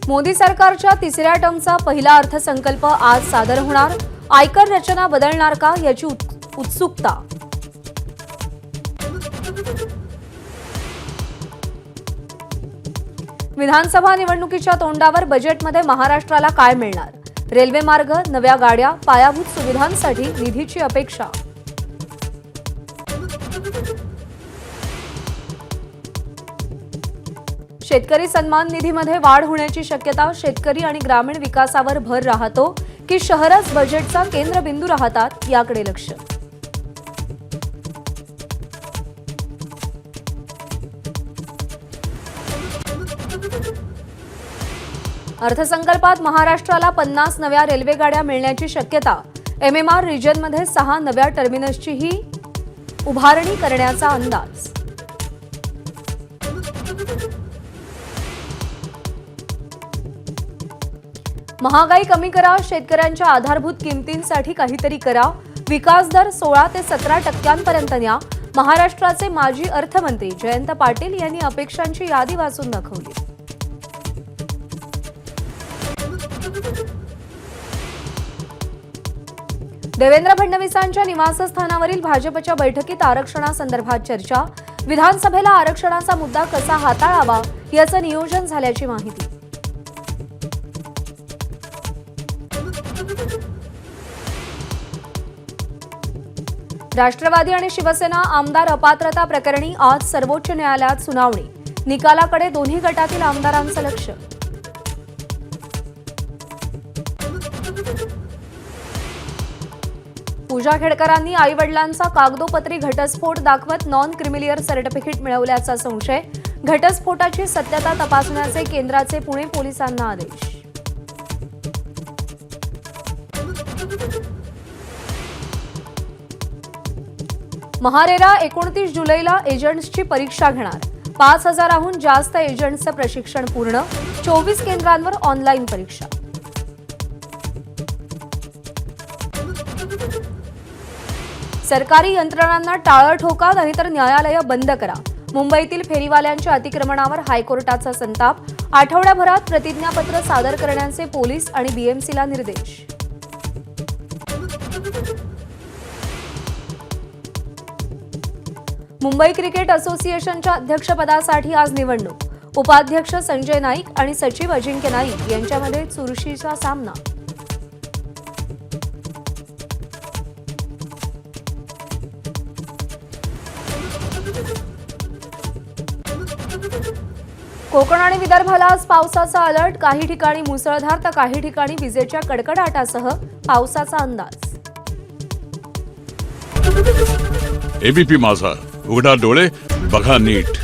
मोदी सरकारच्या तिसऱ्या टर्मचा पहिला अर्थसंकल्प आज सादर होणार। आयकर रचना बदलणार का याची उत्सुकता। विधानसभा निवडणुकीच्या तोंडावर बजेटमध्ये महाराष्ट्राला काय मिळणार। रेल्वे मार्ग, नव्या गाड्या, पायाभूत सुविधांसाठी निधीची अपेक्षा। शेतकरी सन्मान निधीमध्ये वाढ होण्याची शक्यता। शेतकरी आणि ग्रामीण विकासावर भर राहतो की शहरच बजेटचा केंद्रबिंदू राहतात याकडे लक्ष। अर्थसंकल्पात महाराष्ट्राला 50 नव्या रेल्वे गाड्या मिळण्याची शक्यता। MMR रिजनमध्ये 6 नव्या टर्मिनसचीही उभारणी करण्याचा अंदाज। महागाई कमी करा, शेतकऱ्यांच्या आधारभूत किमतींसाठी काहीतरी करा। विकास दर 16 ते 17% न्या। महाराष्ट्राचे माजी अर्थमंत्री जयंत पाटील यांनी अपेक्षांची यादी वाचून दाखवली। देवेंद्र फडणवीसांच्या निवासस्थानावरील भाजपच्या बैठकीत आरक्षणासंदर्भात चर्चा। विधानसभेला आरक्षणाचा मुद्दा कसा हाताळावा याचं नियोजन झाल्याची माहिती। राष्ट्रवादी आणि शिवसेना आमदार अपात्रता प्रकरणी आज सर्वोच्च न्यायालयात सुनावणी। निकालाकडे दोन्ही गटातील आमदारांचं लक्ष। पूजा खेडकरांनी आईवडिलांचा कागदोपत्री घटस्फोट दाखवत नॉन क्रिमिलियर सर्टिफिकेट मिळवल्याचा संशय। घटस्फोटाची सत्यता तपासण्याचे केंद्राचे पुणे पोलिसांना आदेश। महारेरा 29 जुलैला एजंट्सची परीक्षा घेणार। 5000हून जास्त एजंट्सचं प्रशिक्षण पूर्ण। 24 केंद्रांवर ऑनलाईन परीक्षा। सरकारी यंत्रणांना टाळं ठोका, नाहीतर न्यायालय बंद करा। मुंबईतील फेरीवाल्यांच्या अतिक्रमणावर हायकोर्टाचा संताप। आठवड्याभरात प्रतिज्ञापत्र सादर करण्याचे पोलीस आणि BMCला निर्देश। मुंबई क्रिकेट असोसिएशनच्या अध्यक्षपदासाठी आज निवडणूक। उपाध्यक्ष संजय नाईक आणि सचिव अजिंक्य नाईक यांच्यामध्ये चुरशीचा सामना। कोकण आणि विदर्भाला आज पावसाचा अलर्ट। काही ठिकाणी मुसळधार तर काही ठिकाणी विजेच्या कडकडाटासह पावसाचा अंदाज। ABP माझा, उघडा डोळे बघा नीट।